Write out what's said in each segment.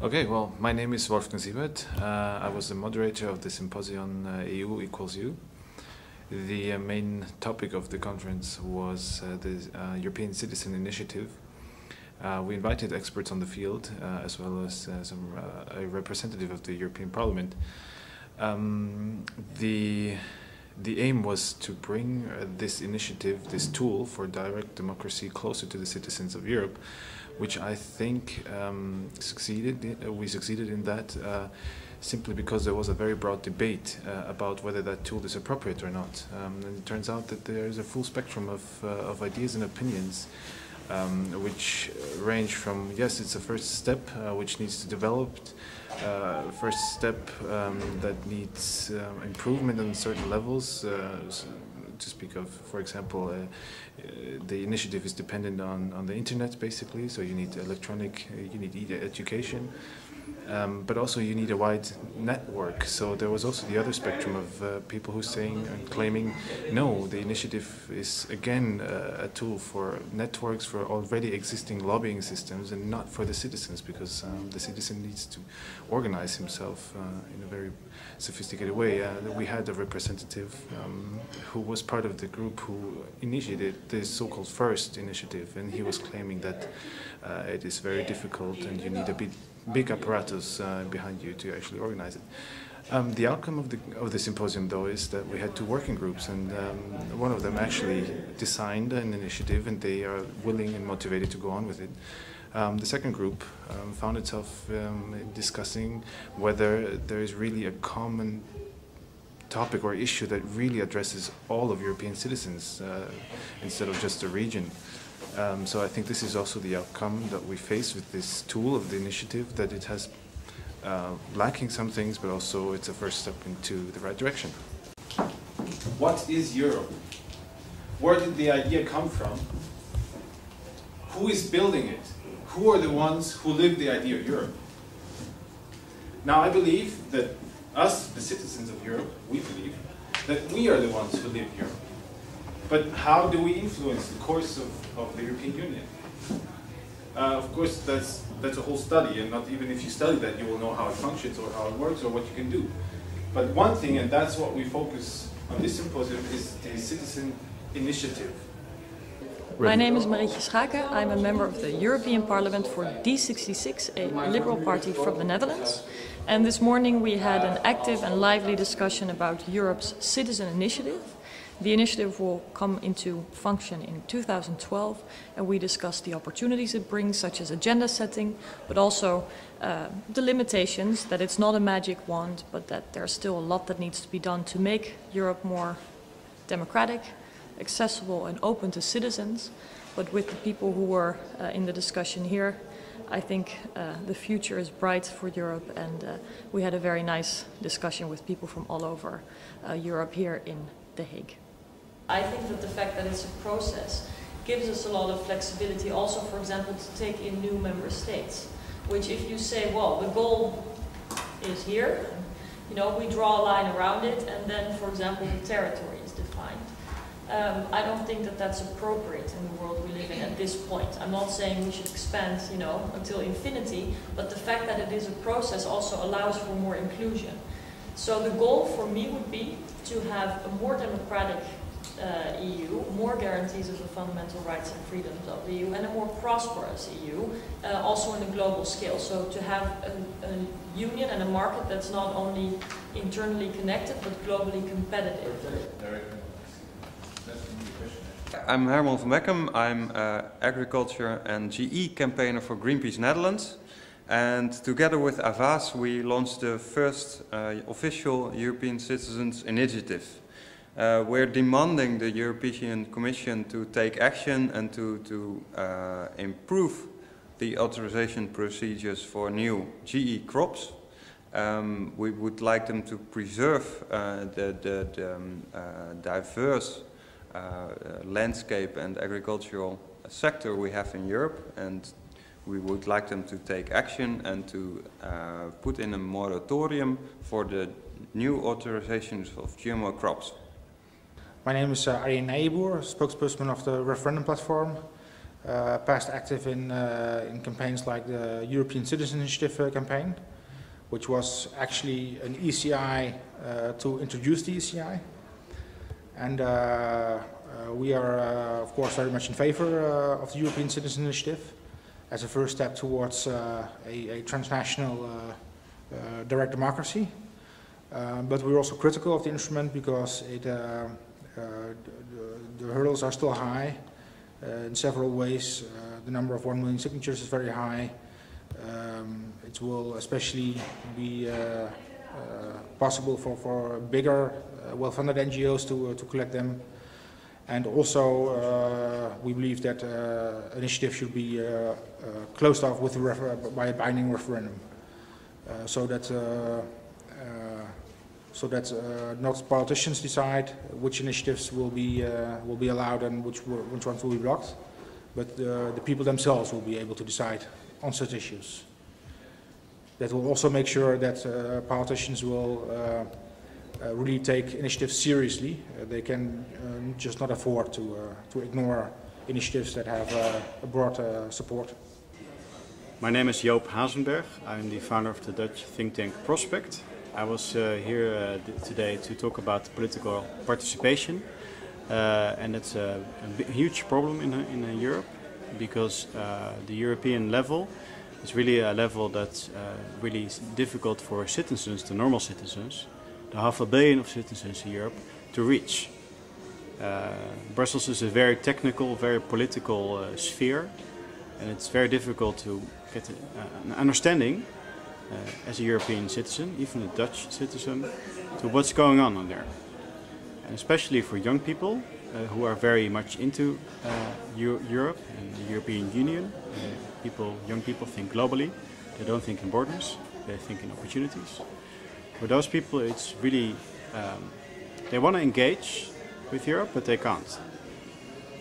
Okay, well, my name is Wolfgang Siebert. I was the moderator of the symposium EU equals you. The main topic of the conference was the European Citizen Initiative. We invited experts on the field as well as a representative of the European Parliament. The aim was to bring this initiative, this tool for direct democracy closer to the citizens of Europe, which I think we succeeded in that simply because there was a very broad debate about whether that tool is appropriate or not. And it turns out that there is a full spectrum of ideas and opinions which range from, yes, it's a first step which needs to develop, first step that needs improvement on certain levels. To speak of, for example, the initiative is dependent on the internet, basically, so you need you need education, but also you need a wide network. So there was also the other spectrum of people who saying and claiming, no, the initiative is again a tool for networks, for already existing lobbying systems, and not for the citizens, because the citizen needs to organize himself in a very sophisticated way. We had a representative who was part of the group who initiated this so-called first initiative, and he was claiming that it is very difficult and you need a big apparatus behind you to actually organize it. The outcome of the symposium, though, is that we had two working groups, and one of them actually designed an initiative, and they are willing and motivated to go on with it. The second group found itself discussing whether there is really a common topic or issue that really addresses all of European citizens instead of just a region. So I think this is also the outcome that we face with this tool of the initiative, that it has lacking some things, but also it's a first step into the right direction. What is Europe? Where did the idea come from? Who is building it? Who are the ones who live the idea of Europe? Now I believe that us, the citizens of Europe, we believe that we are the ones who live Europe. But how do we influence the course of the European Union? Of course, that's a whole study, and not even if you study that, you will know how it functions or how it works or what you can do. But one thing, and that's what we focus on this symposium, is the citizen initiative. My name is Marietje Schaake. I'm a member of the European Parliament for D66, a liberal party from the Netherlands. And this morning we had an active and lively discussion about Europe's citizen initiative. The initiative will come into function in 2012, and we discussed the opportunities it brings, such as agenda setting, but also the limitations, that it's not a magic wand, but that there's still a lot that needs to be done to make Europe more democratic, accessible and open to citizens. But with the people who were in the discussion here, I think the future is bright for Europe, and we had a very nice discussion with people from all over Europe here in The Hague. I think that the fact that it's a process gives us a lot of flexibility also, for example, to take in new member states, which if you say, well, the goal is here, you know, we draw a line around it, and then, for example, the territory is defined. I don't think that that's appropriate in the world we live in at this point. I'm not saying we should expand, you know, until infinity, but the fact that it is a process also allows for more inclusion. So the goal for me would be to have a more democratic EU, more guarantees of the fundamental rights and freedoms of the EU, and a more prosperous EU, also on a global scale. So to have a union and a market that's not only internally connected, but globally competitive. I'm Herman van Beckham. I'm agriculture and GE campaigner for Greenpeace Netherlands. And together with Avas, we launched the first official European Citizens Initiative. We're demanding the European Commission to take action and to improve the authorization procedures for new GE crops. We would like them to preserve the diverse landscape and agricultural sector we have in Europe, and we would like them to take action and to put in a moratorium for the new authorizations of GMO crops. My name is Arjen Nijboer, spokesperson of the referendum platform. past active in campaigns like the European Citizen Initiative campaign, which was actually an ECI to introduce the ECI. And we are, of course, very much in favor of the European Citizen Initiative as a first step towards a transnational direct democracy. But we're also critical of the instrument because the hurdles are still high in several ways. The number of 1 million signatures is very high. It will especially be possible for bigger, well-funded NGOs to collect them. And also, we believe that initiative should be closed off with by a binding referendum, so that not politicians decide which initiatives will be allowed and which ones will be blocked, but the people themselves will be able to decide on such issues. That will also make sure that politicians will really take initiatives seriously. They can just not afford to ignore initiatives that have a broad support. My name is Joop Hazenberg. I'm the founder of the Dutch think tank Prospect. I was here today to talk about political participation, and it's a huge problem in Europe, because the European level is really a level that's really difficult for citizens, the normal citizens, the 500 million of citizens in Europe, to reach. Brussels is a very technical, very political sphere, and it's very difficult to get an understanding as a European citizen, even a Dutch citizen, to what's going on there. And especially for young people who are very much into Europe and the European Union. Young people think globally, they don't think in borders, they think in opportunities. For those people, it's really, they want to engage with Europe, but they can't.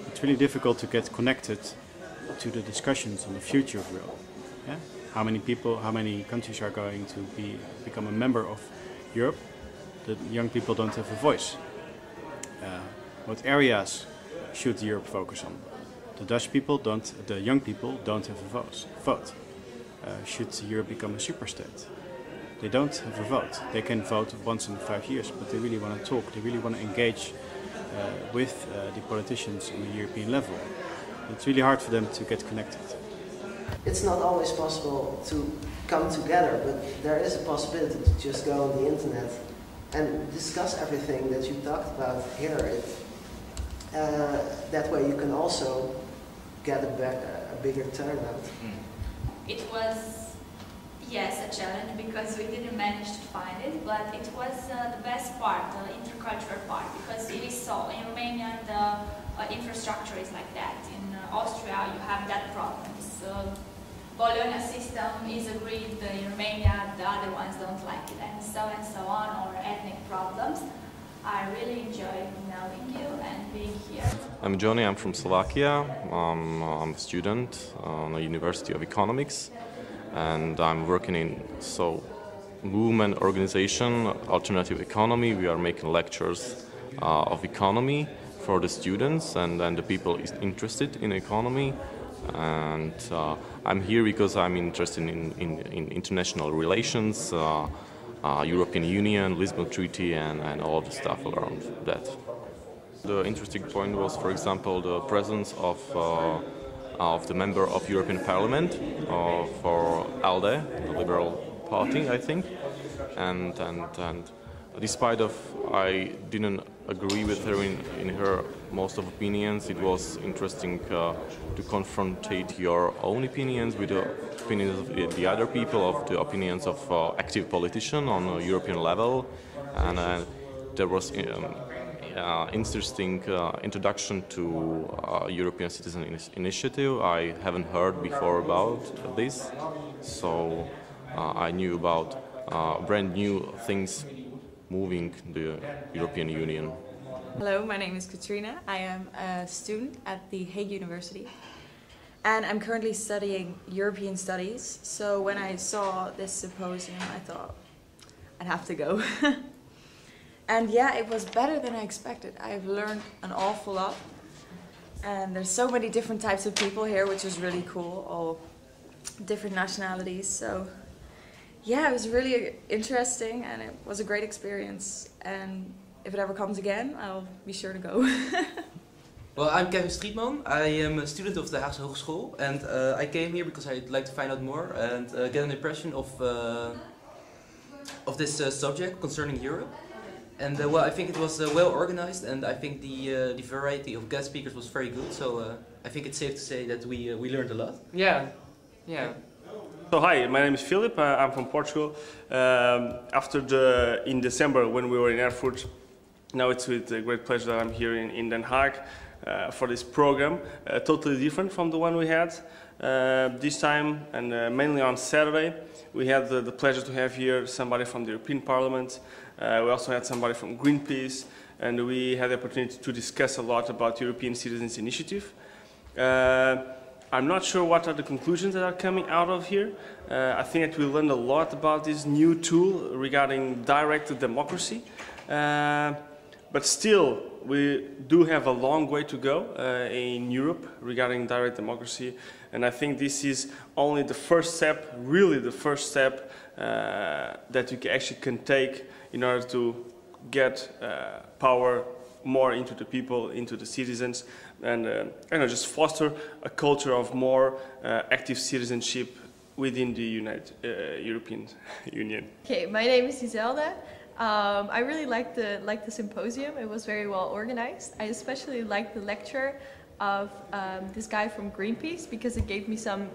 It's really difficult to get connected to the discussions on the future of Europe. Yeah? How many people, how many countries are going to become a member of Europe? The young people don't have a voice. What areas should Europe focus on? The young people don't have a vote. Should Europe become a superstate? They don't have a vote. They can vote once in 5 years, but they really want to talk. They really want to engage with the politicians on the European level. It's really hard for them to get connected. It's not always possible to come together, but there is a possibility to just go on the internet and discuss everything that you talked about here. That way you can also get a bigger turnout. It was, yes, a challenge because we didn't manage to find it, but it was the best part, the intercultural part, because it is so. In Romania, the infrastructure is like that. In Austria, you have that problem. So, Bologna system is agreed in Romania, the other ones don't like it, and so on, or ethnic problems. I really enjoy knowing you and being here. I'm Johnny, I'm from Slovakia. I'm a student on the University of Economics, and I'm working in movement organization, alternative economy. We are making lectures of economy for the students and the people interested in economy. And I'm here because I'm interested in international relations, European Union, Lisbon Treaty, and all the stuff around that. The interesting point was, for example, the presence of the member of European Parliament for ALDE, the Liberal Party, I think, and despite of I didn't agree with her in her most of opinions, it was interesting to confrontate your own opinions with the opinions of the other people, of the opinions of active politicians on a European level, and there was interesting introduction to European Citizen Initiative. I haven't heard before about this, so I knew about brand new things moving the European Union. Hello, my name is Katrina. I am a student at the Hague University, and I'm currently studying European Studies. So when I saw this symposium, I thought I'd have to go. And yeah, it was better than I expected. I've learned an awful lot. And there's so many different types of people here, which is really cool, all different nationalities. So yeah, it was really interesting and it was a great experience. And if it ever comes again, I'll be sure to go. Well, I'm Kevin Strietman. I am a student of the Hague Hogeschool, and I came here because I'd like to find out more and get an impression of this subject concerning Europe. And well, I think it was well organized, and I think the variety of guest speakers was very good. So I think it's safe to say that we learned a lot. Yeah. So hi, my name is Philip. I'm from Portugal. In December when we were in Erfurt, now it's with great pleasure that I'm here in Den Haag for this program, totally different from the one we had this time, and mainly on Saturday. We had the pleasure to have here somebody from the European Parliament. We also had somebody from Greenpeace, and we had the opportunity to discuss a lot about the European Citizens Initiative. I'm not sure what are the conclusions that are coming out of here. I think that we learned a lot about this new tool regarding direct democracy. But still, we do have a long way to go in Europe regarding direct democracy. And I think this is only the first step, really the first step that you actually can take in order to get power more into the people, into the citizens, and just foster a culture of more active citizenship within the European Union. Okay, my name is Iselda. I really liked the symposium. It was very well organized. I especially liked the lecture of this guy from Greenpeace because it gave me some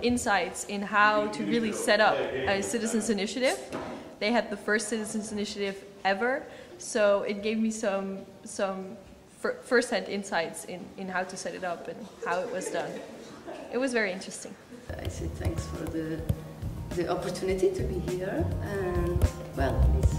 insights in how to really set up a citizens initiative. They had the first citizens initiative ever, so it gave me some first-hand insights in how to set it up and how it was done. It was very interesting. I say thanks for the opportunity to be here, and well, please